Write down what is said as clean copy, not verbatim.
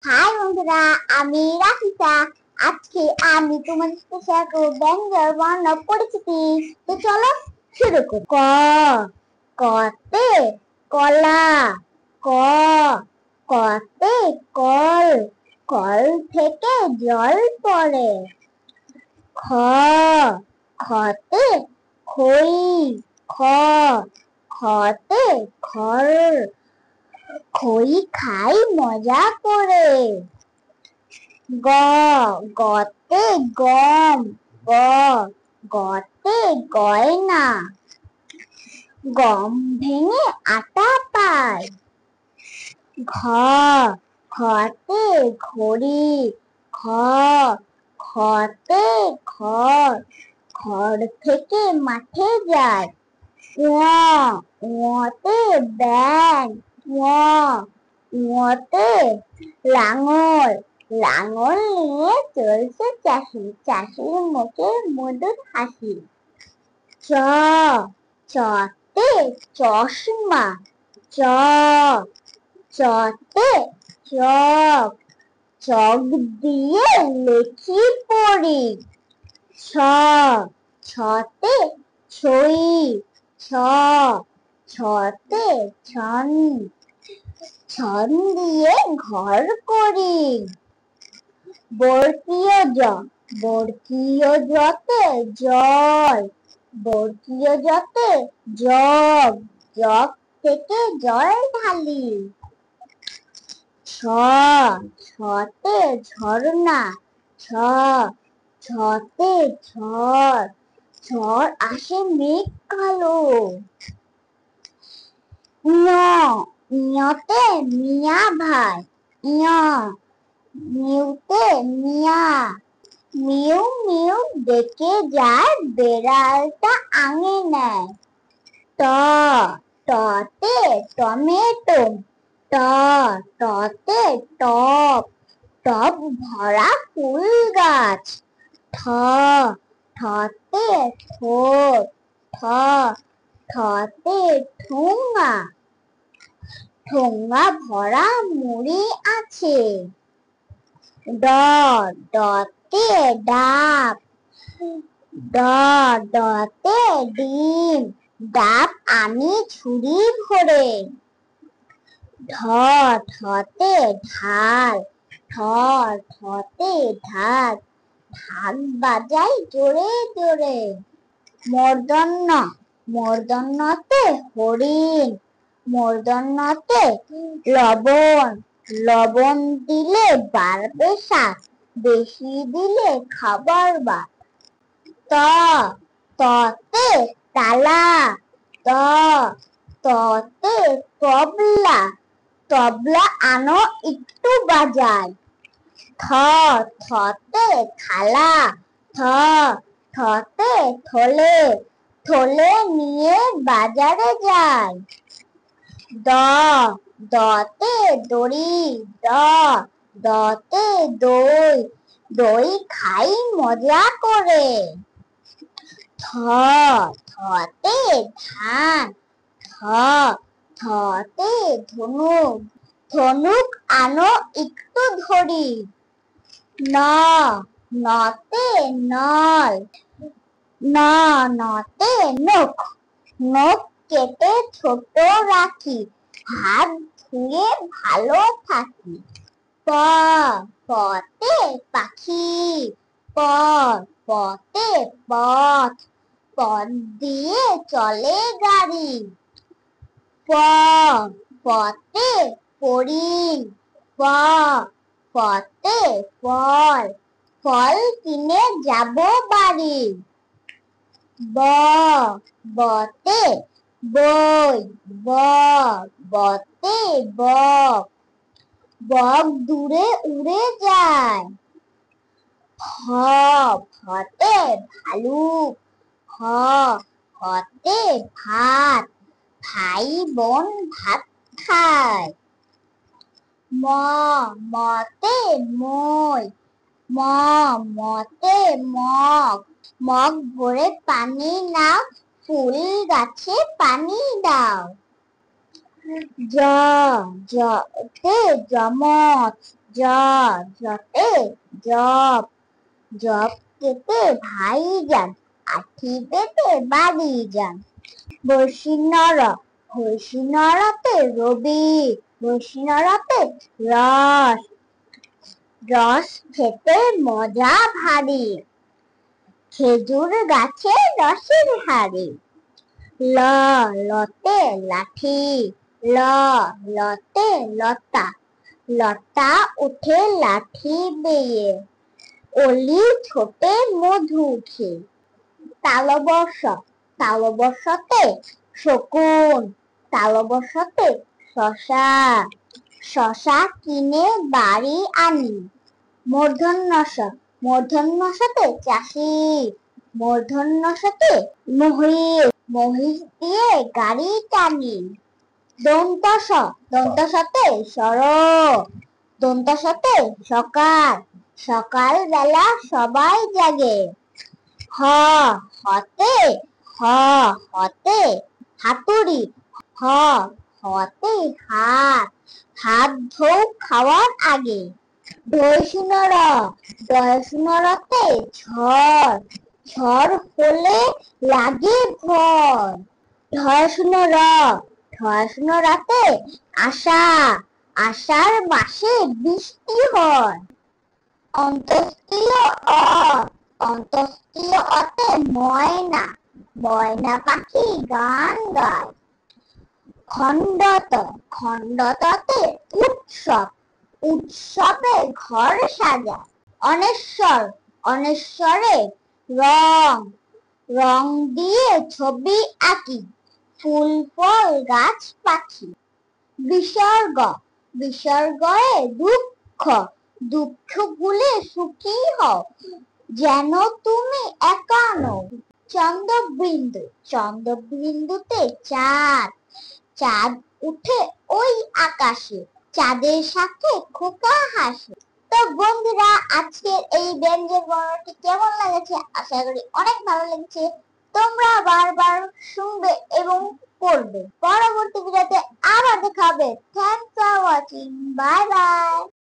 High বন্ধুরা, আমি রাফিসা। আজকে আমি তোমাদের সাথে শেয়ার করবো ব্যঞ্জন বর্ণ পরিচিতি। তো চলো শুরু করি। কতে কলা, ক কতে কল, কল থেকে জল পড়ে। খ খতে খই, খ খতে খড়, খই খাই মজা করে। গ গতে গম, গ গতে গয়না, গম ভেঙে আটা পায়। ঘ ঘতে ঘড়ি, খ খতে খড়, খড় থেকে মাঠে যায়। ঙতে ব্যাঙ, ঙতে লাঙল, লাঙল নিয়ে চলছে চাষি, চাষির মুখে মধুর হাসি। চ চতে চশমা, চ চতে চক, চক দিয়ে লেখি পড়ি। ছ ছতে ছই, ছ ছতে ছন, ছন দিয়ে ঘর করি। বর্গীয় জ, বর্গীয় জতে জল, বর্গীয় জতে জগ, জগ থেকে জল ঢালি। ছ ছতে ঝর্ণা, ছ ছতে ঝড়, ঝড় আসে মেঘ কালো। ঞতে মিয়া ভাই, মিউতে মিয়া, মিউ মিউ ডেকে যায় বেড়ালটা আঙিনায়। ট টতে টমেটো, ট টতে টব, টব ভরা ফুল গাছ। ঠ ঠতে ঠোঁট, ঠ ঠতে ঠোঙা, ঠোঙা ভরা মুড়ি আছে। ড ডতে ডাব, ড ডতে ডিম, ডাব আনি ঝুড়ি ভরে। ঢ ঢতে ঢাল, ঢ ঢতে ঢাক, ঢাক বাজাই জোরে জোরে। মূর্ধন্য, মূর্ধন্যতে হরিণ, মূর্ধন্যতে লবণ, লবণ দিলে বাড়বে স্বাদ, বেশি দিলে খাবার বাদ। ত ততে তালা, ত ততে তবলা, তবলা আনো একটু বাজাই। থ থতে থালা, থ থতে থলে, থলে নিয়ে বাজারে যায়। দ দতে দড়ি, দ দতে দই, দই খাই মজা করে। থ থতে ধান, থ থতে ধনুক, ধনুক আনো একটু ধরি। ন নতে নল, ন নতে নখ, নখ কেটে ছোট রাখি, হাত ধুয়ে ভালো থাকি। প পতে পাখি, প পতে পথ, পথ দিয়ে চলে গাড়ি। প পতে ফড়িং, প পতে ফল, ফল কিনে যাব বাড়ি। ব বতে বই, ব বতে বক, বক দূরে উড়ে যায়। ভ ভতে ভালুক, ভ ভতে ভাত, ভাই বোন ভাত খায়। ম মতে মই, ম মতে মগ, মগ ভরে পানি নাও, ফুল গাছে পানি দাও। জ জতে জমজ, জ জতে জব, জব পেতে ভাইজান, আঠি পেতে বাড়ি যান। বর্ষি নর, হর্ষি নরতে রবি, বর্ষি নরতে রস, রস খেতে মজা ভারী, খেজুর গাছে রসের হাড়ি। ল লতে লাঠি, ল লতে লতা, লতা উঠে লাঠি বেয়ে, অলি ছোটে মধু খেয়ে। তালবর্ষ, তালবর্ষতে শকুন, তালবর্ষতে শশা, শশা কিনে বাড়ি আনি। মূর্ধন্য ষ, মূর্ধন্য ষতে চাষি, মূর্ধন্য ষতে মহিষ, মহিষ দিয়ে গাড়ি টানি। দন্ত স, দন্ত সতে সরো, দন্ত সতে সকাল, সকাল বেলা সবাই জাগে। হ হতে, হ হতে হাতুড়ি, হ হতে হাত, হাত ধৌ খাওয়ার আগে। ঢয়সুনর, ঢয়সুনরতে ঝড়, ঝড় হলে লাগে ভয়। ঢয়সুনর, ঢয়সুনরতে আষাঢ়, আষাঢ় মাসে বৃষ্টি হয়। অন্তস্তীয় অ, অন্তস্তীয় অতে ময়না, ময়না পাখি গান গায়। খণ্ডত, খণ্ডততে উৎসব, উৎসবে ঘর সাজায়। অনেশ্বর, অনেশ্বরে রং, রং দিয়ে ছবি আঁকি, ফুল ফল গাছ পাখি। বিসর্গ, বিসর্গয়ে দুঃখ, দুঃখ ভুলে সুখী হও, যেন তুমি একা নও। চন্দ্রবিন্দু, চন্দ্রবিন্দুতে চাঁদ, চাঁদ উঠে ওই আকাশে, চাঁদের সাথে খোকা হাসে। তো বন্ধুরা, আজকের এই ব্যঞ্জন বর্ণটি কেমন লেগেছে? আশা করি অনেক ভালো লেগেছে। তোমরা বারবার শুনবে এবং পড়বে। পরবর্তী ভিডিওতে আবার দেখা হবে। Thanks for watching, bye bye.